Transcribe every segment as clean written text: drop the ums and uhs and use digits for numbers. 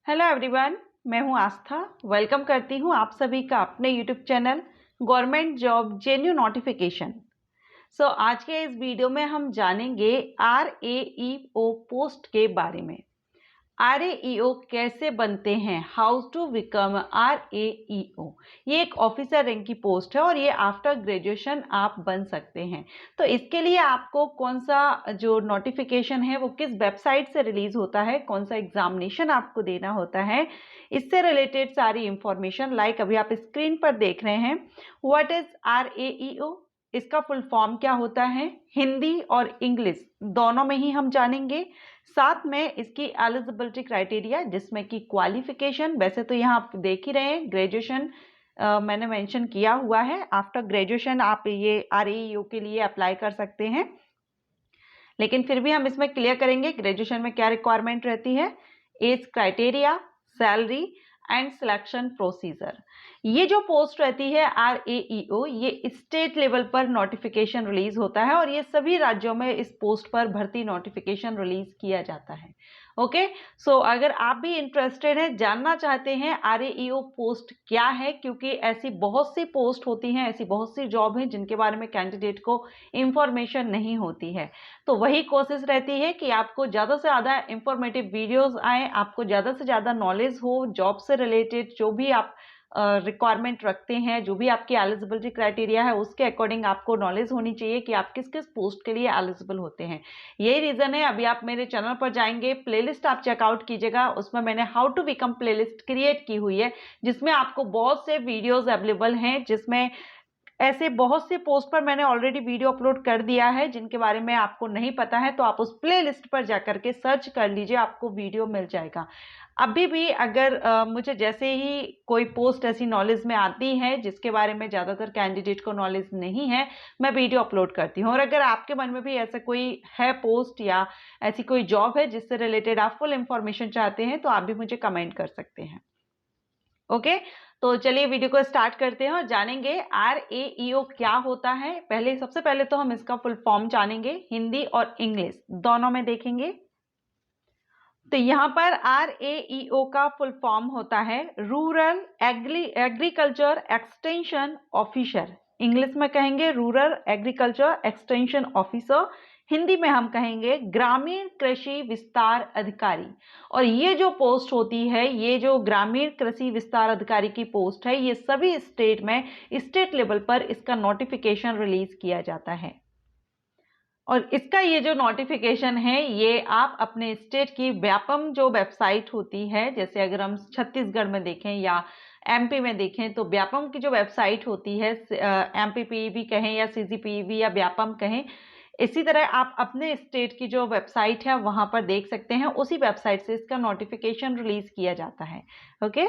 Hello everyone, मैं हूं आस्था। Welcome करती हूं आप सभी का अपने YouTube channel government job genuine notification. आज के इस वीडियो में हम जानेंगे RAEO पोस्ट के बारे में। RAEO कैसे बनते हैं, हाउ टू बिकम RAEO। ये एक ऑफिसर रैंक की पोस्ट है और ये आफ्टर ग्रेजुएशन आप बन सकते हैं। तो इसके लिए आपको कौन सा जो नोटिफिकेशन है वो किस वेबसाइट से रिलीज होता है, कौन सा एग्जामिनेशन आपको देना होता है, इससे रिलेटेड सारी इंफॉर्मेशन लाइक अभी आप स्क्रीन पर देख रहे हैं। व्हाट इज RAEO, इसका फुल फॉर्म क्या होता है, हिंदी और इंग्लिश दोनों में ही हम जानेंगे। साथ में इसकी एलिजिबिलिटी क्राइटेरिया, जिसमें कि क्वालिफिकेशन, वैसे तो यहाँ आप देख ही रहे हैं ग्रेजुएशन मैंने मेंशन किया हुआ है। आफ्टर ग्रेजुएशन आप ये RAEO के लिए अप्लाई कर सकते हैं, लेकिन फिर भी हम इसमें क्लियर करेंगे ग्रेजुएशन में क्या रिक्वायरमेंट रहती है, age criteria, salary and selection procedure. ये जो पोस्ट रहती है RAEO, ये स्टेट लेवल पर नोटिफिकेशन रिलीज होता है और ये सभी राज्यों में इस पोस्ट पर भर्ती नोटिफिकेशन रिलीज किया जाता है। ओके, अगर आप भी इंटरेस्टेड हैं, जानना चाहते हैं RAEO पोस्ट क्या है, क्योंकि ऐसी बहुत सी पोस्ट होती हैं, ऐसी बहुत सी जॉब हैं जिनके बारे में कैंडिडेट को इंफॉर्मेशन नहीं होती है, तो वही कोशिश रहती है कि आपको ज़्यादा से ज़्यादा इंफॉर्मेटिव वीडियोस आए, आपको ज़्यादा से ज़्यादा नॉलेज हो जॉब से रिलेटेड। जो भी आप रिक्वायरमेंट रखते हैं, जो भी आपकी एलिजिबिलिटी क्राइटेरिया है, उसके अकॉर्डिंग आपको नॉलेज होनी चाहिए कि आप किस किस पोस्ट के लिए एलिजिबल होते हैं। यही रीज़न है, अभी आप मेरे चैनल पर जाएंगे, प्लेलिस्ट आप चेकआउट कीजिएगा, उसमें मैंने how to become playlist create की हुई है, जिसमें आपको बहुत से वीडियोज अवेलेबल हैं, जिसमें ऐसे बहुत से पोस्ट पर मैंने ऑलरेडी वीडियो अपलोड कर दिया है जिनके बारे में आपको नहीं पता है, तो आप उस प्लेलिस्ट पर जाकर के सर्च कर लीजिए, आपको वीडियो मिल जाएगा। अभी भी अगर मुझे जैसे ही कोई पोस्ट ऐसी नॉलेज में आती है जिसके बारे में ज़्यादातर कैंडिडेट को नॉलेज नहीं है, मैं वीडियो अपलोड करती हूँ। और अगर आपके मन में भी ऐसा कोई है पोस्ट या ऐसी कोई जॉब है जिससे रिलेटेड आप फुल इंफॉर्मेशन चाहते हैं, तो आप भी मुझे कमेंट कर सकते हैं। ओके, तो चलिए वीडियो को स्टार्ट करते हैं और जानेंगे RAEO क्या होता है। सबसे पहले तो हम इसका फुल फॉर्म जानेंगे, हिंदी और इंग्लिश दोनों में देखेंगे। तो यहाँ पर RAEO का फुल फॉर्म होता है rural agriculture extension officer. English में कहेंगे rural agriculture extension officer, Hindi में हम कहेंगे ग्रामीण कृषि विस्तार अधिकारी। और ये जो पोस्ट होती है, ये जो ग्रामीण कृषि विस्तार अधिकारी की पोस्ट है, ये सभी स्टेट में स्टेट लेवल पर इसका नोटिफिकेशन रिलीज किया जाता है। और इसका ये जो नोटिफिकेशन है, ये आप अपने स्टेट की व्यापम जो वेबसाइट होती है, जैसे अगर हम छत्तीसगढ़ में देखें या MP में देखें, तो व्यापम की जो वेबसाइट होती है, MPPEB कहें या CGPEB या व्यापम कहें, इसी तरह आप अपने स्टेट की जो वेबसाइट है वहां पर देख सकते हैं, उसी वेबसाइट से इसका नोटिफिकेशन रिलीज किया जाता है। ओके,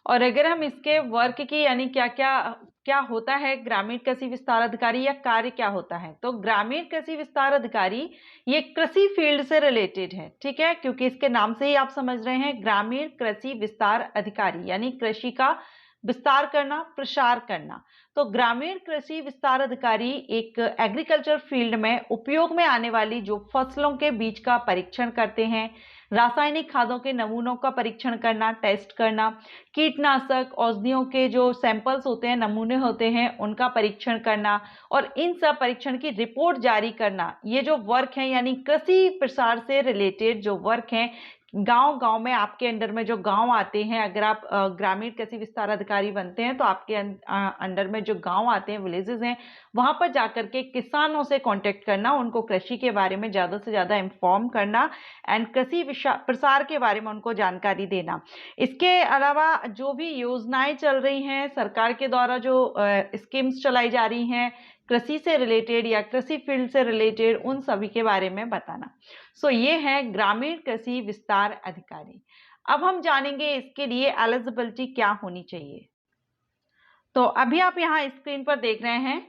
और अगर हम इसके वर्क की, यानी क्या क्या क्या होता है ग्रामीण कृषि विस्तार अधिकारी, या कार्य क्या होता है, तो ग्रामीण कृषि विस्तार अधिकारी ये कृषि फील्ड से रिलेटेड है, ठीक है, क्योंकि इसके नाम से ही आप समझ रहे हैं, ग्रामीण कृषि विस्तार अधिकारी यानी कृषि का विस्तार करना, प्रसार करना। तो ग्रामीण कृषि विस्तार अधिकारी एक एग्रीकल्चर फील्ड में उपयोग में आने वाली जो फसलों के बीज का परीक्षण करते हैं, रासायनिक खादों के नमूनों का परीक्षण करना, टेस्ट करना, कीटनाशक औषधियों के जो सैंपल्स होते हैं, नमूने होते हैं, उनका परीक्षण करना, और इन सब परीक्षण की रिपोर्ट जारी करना, ये जो वर्क है, यानी कृषि प्रसार से रिलेटेड जो वर्क है, गांव गांव में आपके अंडर में जो गांव आते हैं, अगर आप ग्रामीण कृषि विस्तार अधिकारी बनते हैं, तो आपके अंडर में जो गांव आते हैं, विलेजेस हैं, वहां पर जाकर के किसानों से कांटेक्ट करना, उनको कृषि के बारे में ज्यादा से ज्यादा इंफॉर्म करना एंड कृषि प्रसार के बारे में उनको जानकारी देना। इसके अलावा जो भी योजनाएं चल रही हैं सरकार के द्वारा, जो स्कीम्स चलाई जा रही हैं कृषि से रिलेटेड या कृषि फील्ड से रिलेटेड, उन सभी के बारे में बताना। ये है ग्रामीण कृषि विस्तार अधिकारी। अब हम जानेंगे इसके लिए एलिजिबिलिटी क्या होनी चाहिए। तो अभी आप यहाँ स्क्रीन पर देख रहे हैं,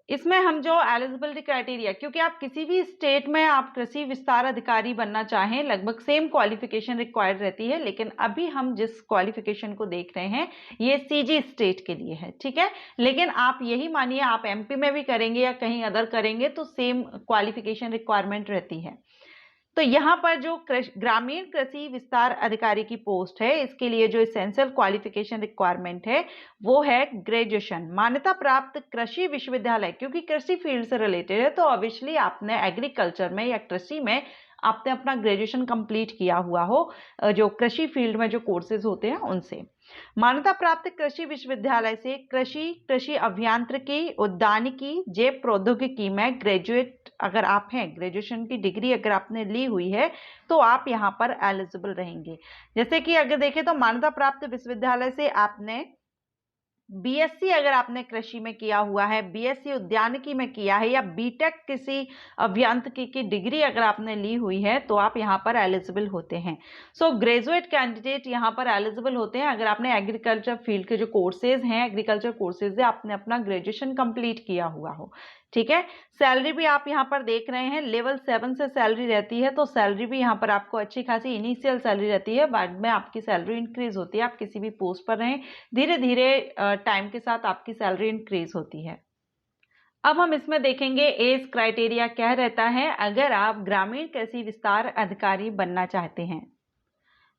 इसमें हम जो एलिजिबिलिटी क्राइटेरिया, क्योंकि आप किसी भी स्टेट में आप कृषि विस्तार अधिकारी बनना चाहें, लगभग सेम क्वालिफिकेशन रिक्वायर्ड रहती है, लेकिन अभी हम जिस क्वालिफिकेशन को देख रहे हैं ये CG स्टेट के लिए है, ठीक है। लेकिन आप यही मानिए, आप MP में भी करेंगे या कहीं अदर करेंगे तो सेम क्वालिफिकेशन रिक्वायरमेंट रहती है। तो यहाँ पर जो ग्रामीण कृषि विस्तार अधिकारी की पोस्ट है, इसके लिए जो एसेंशियल क्वालिफिकेशन रिक्वायरमेंट है वो है ग्रेजुएशन, मान्यता प्राप्त कृषि विश्वविद्यालय, क्योंकि कृषि फील्ड से रिलेटेड है तो ऑब्वियसली आपने एग्रीकल्चर में या कृषि में आपने अपना ग्रेजुएशन कंप्लीट किया हुआ हो, जो कृषि फील्ड में जो कोर्सेज होते हैं उनसे। मान्यता प्राप्त कृषि विश्वविद्यालय से कृषि अभियांत्रिकी, उद्यानिकी, जैव प्रौद्योगिकी में ग्रेजुएट अगर आप हैं, ग्रेजुएशन की डिग्री अगर आपने ली हुई है तो आप यहाँ पर एलिजिबल रहेंगे। जैसे कि अगर देखें तो मान्यता प्राप्त विश्वविद्यालय से आपने बीएससी अगर आपने कृषि में किया हुआ है, बीएससी उद्यानिकी में किया है, या बीटेक किसी अभियांत्रिकी की डिग्री अगर आपने ली हुई है तो आप यहाँ पर एलिजिबल होते हैं। सो ग्रेजुएट कैंडिडेट यहाँ पर एलिजिबल होते हैं अगर आपने एग्रीकल्चर फील्ड के जो कोर्सेज हैं, एग्रीकल्चर कोर्सेज है, आपने अपना ग्रेजुएशन कंप्लीट किया हुआ हो। ठीक है। सैलरी भी आप यहाँ पर देख रहे हैं लेवल 7 से सैलरी रहती है, तो सैलरी भी यहाँ पर आपको अच्छी खासी इनिशियल सैलरी रहती है, बाद में आपकी सैलरी इंक्रीज होती है। आप किसी भी पोस्ट पर रहें, धीरे धीरे टाइम के साथ आपकी सैलरी इंक्रीज होती है। अब हम इसमें देखेंगे एज क्राइटेरिया क्या रहता है अगर आप ग्रामीण कृषि विस्तार अधिकारी बनना चाहते हैं।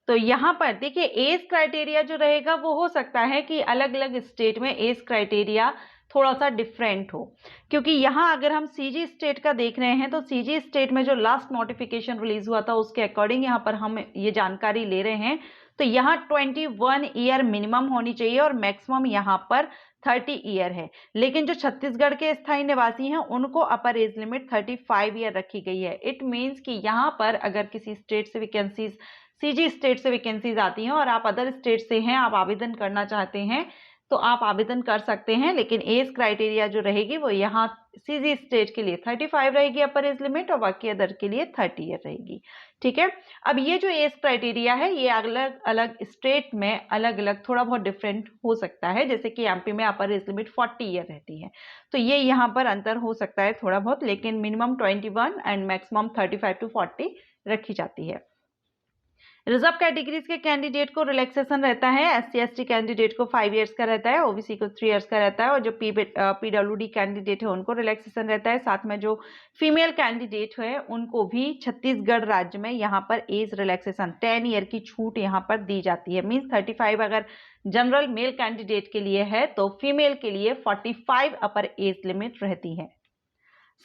तो यहाँ पर देखिए एज क्राइटेरिया जो रहेगा वो हो सकता है कि अलग अलग स्टेट में एज क्राइटेरिया थोड़ा सा डिफरेंट हो, क्योंकि यहाँ अगर हम सीजी स्टेट का देख रहे हैं तो सीजी स्टेट में जो लास्ट नोटिफिकेशन रिलीज हुआ था उसके अकॉर्डिंग यहाँ पर हम ये जानकारी ले रहे हैं। तो यहाँ 21 ईयर मिनिमम होनी चाहिए और मैक्सिमम यहाँ पर 30 ईयर है। लेकिन जो छत्तीसगढ़ के स्थायी निवासी हैं उनको अपर एज लिमिट 35 ईयर रखी गई है। इट मीन्स कि यहाँ पर अगर किसी स्टेट से वैकेंसीज, सीजी स्टेट से वैकेंसीज आती हैं और आप अदर स्टेट से हैं, आप आवेदन करना चाहते हैं तो आप आवेदन कर सकते हैं, लेकिन एज क्राइटेरिया जो रहेगी वो यहाँ सीजी स्टेट के लिए 35 रहेगी अपर एज लिमिट और बाकी अदर के लिए 30 ईयर रहेगी। ठीक है। अब ये जो एज क्राइटेरिया है ये अलग अलग स्टेट में अलग अलग थोड़ा बहुत डिफरेंट हो सकता है, जैसे कि एमपी में अपर एज लिमिट 40 ईयर रहती है, तो ये यहाँ पर अंतर हो सकता है थोड़ा बहुत, लेकिन मिनिमम 21 एंड मैक्सिमम 35 to 40 रखी जाती है। रिजर्व कैटेगरीज के कैंडिडेट को रिलैक्सेशन रहता है, एससी एसटी कैंडिडेट को 5 इयर्स का रहता है, ओबीसी को 3 इयर्स का रहता है, और जो पीडब्ल्यूडी कैंडिडेट है उनको रिलैक्सेशन रहता है। साथ में जो फीमेल कैंडिडेट है उनको भी छत्तीसगढ़ राज्य में यहाँ पर एज रिलैक्सेशन 10 ईयर की छूट यहाँ पर दी जाती है। मीन्स 35 अगर जनरल मेल कैंडिडेट के लिए है तो फीमेल के लिए 45 अपर एज लिमिट रहती है।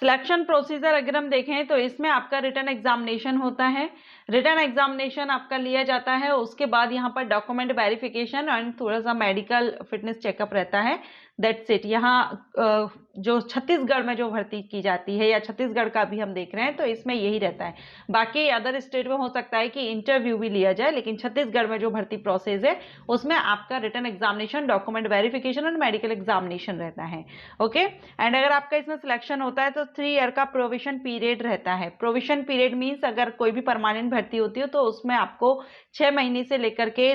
सिलेक्शन प्रोसीजर अगर हम देखें तो इसमें आपका रिटन एग्जामिनेशन होता है, रिटन एग्जामिनेशन आपका लिया जाता है, उसके बाद यहाँ पर डॉक्यूमेंट वेरिफिकेशन एंड थोड़ा सा मेडिकल फिटनेस चेकअप रहता है। That's it. यहाँ जो छत्तीसगढ़ में जो भर्ती की जाती है या छत्तीसगढ़ का भी हम देख रहे हैं तो इसमें यही रहता है। बाकी अदर स्टेट में हो सकता है कि इंटरव्यू भी लिया जाए, लेकिन छत्तीसगढ़ में जो भर्ती प्रोसेस है उसमें आपका रिटन एग्जामिनेशन, डॉक्यूमेंट वेरिफिकेशन और मेडिकल एग्जामिनेशन रहता है। ओके। एंड अगर आपका इसमें सिलेक्शन होता है तो 3 ईयर का प्रोविजन पीरियड रहता है। प्रोविजन पीरियड मीन्स अगर कोई भी परमानेंट भर्ती होती हो तो उसमें आपको 6 महीने से लेकर के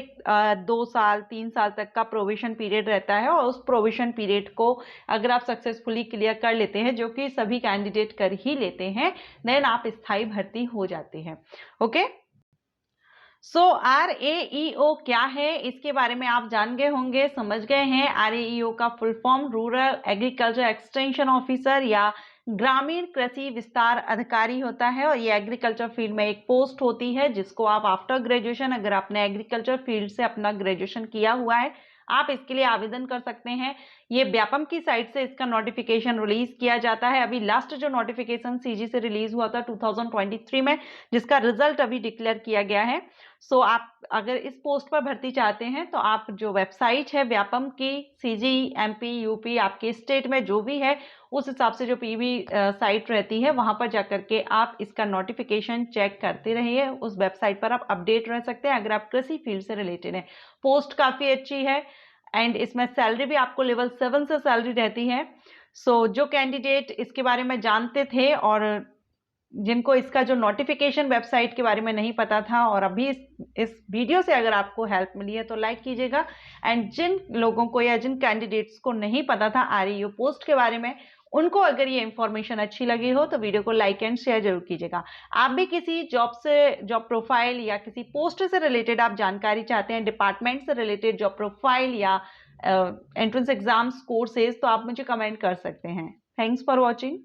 2 साल 3 साल तक का प्रोविजन पीरियड रहता है, और उस प्रोविजन पीरियड को अगर आप सक्सेसफुली क्लियर कर लेते हैं, जो कि सभी कैंडिडेट कर ही लेते हैं, देन आप स्थायी भर्ती हो जाते हैं। ओके। सो RAEO क्या है इसके बारे में आप जान गए होंगे, समझ गए हैं। RAEO का full form rural agriculture extension officer या ग्रामीण कृषि विस्तार अधिकारी होता है, और ये एग्रीकल्चर फील्ड में एक पोस्ट होती है जिसको आप आफ्टर ग्रेजुएशन, अगर आपने एग्रीकल्चर फील्ड से अपना ग्रेजुएशन किया हुआ है, आप इसके लिए आवेदन कर सकते हैं। ये व्यापम की साइट से इसका नोटिफिकेशन रिलीज किया जाता है। अभी लास्ट जो नोटिफिकेशन सीजी से रिलीज हुआ था 2023 में, जिसका रिजल्ट अभी डिक्लेयर किया गया है। सो आप अगर इस पोस्ट पर भर्ती चाहते हैं तो आप जो वेबसाइट है व्यापम की, सीजी, एमपी, यूपी, आपके स्टेट में जो भी है उस हिसाब से जो पीवी साइट रहती है वहां पर जाकर के आप इसका नोटिफिकेशन चेक करते रहिए। उस वेबसाइट पर आप अपडेट रह सकते हैं अगर आप कृषि फील्ड से रिलेटेड है। पोस्ट काफी अच्छी है एंड इसमें सैलरी भी आपको लेवल 7 से सैलरी रहती है। सो जो कैंडिडेट इसके बारे में जानते थे और जिनको इसका जो नोटिफिकेशन वेबसाइट के बारे में नहीं पता था, और अभी इस वीडियो से अगर आपको हेल्प मिली है तो लाइक कीजिएगा। एंड जिन लोगों को या जिन कैंडिडेट्स को नहीं पता था RAEO पोस्ट के बारे में, उनको अगर ये इंफॉर्मेशन अच्छी लगी हो तो वीडियो को लाइक एंड शेयर जरूर कीजिएगा। आप भी किसी जॉब प्रोफाइल या किसी पोस्ट से रिलेटेड आप जानकारी चाहते हैं, डिपार्टमेंट से रिलेटेड जॉब प्रोफाइल या एंट्रेंस एग्जाम्स कोर्सेज, तो आप मुझे कमेंट कर सकते हैं। Thanks for watching.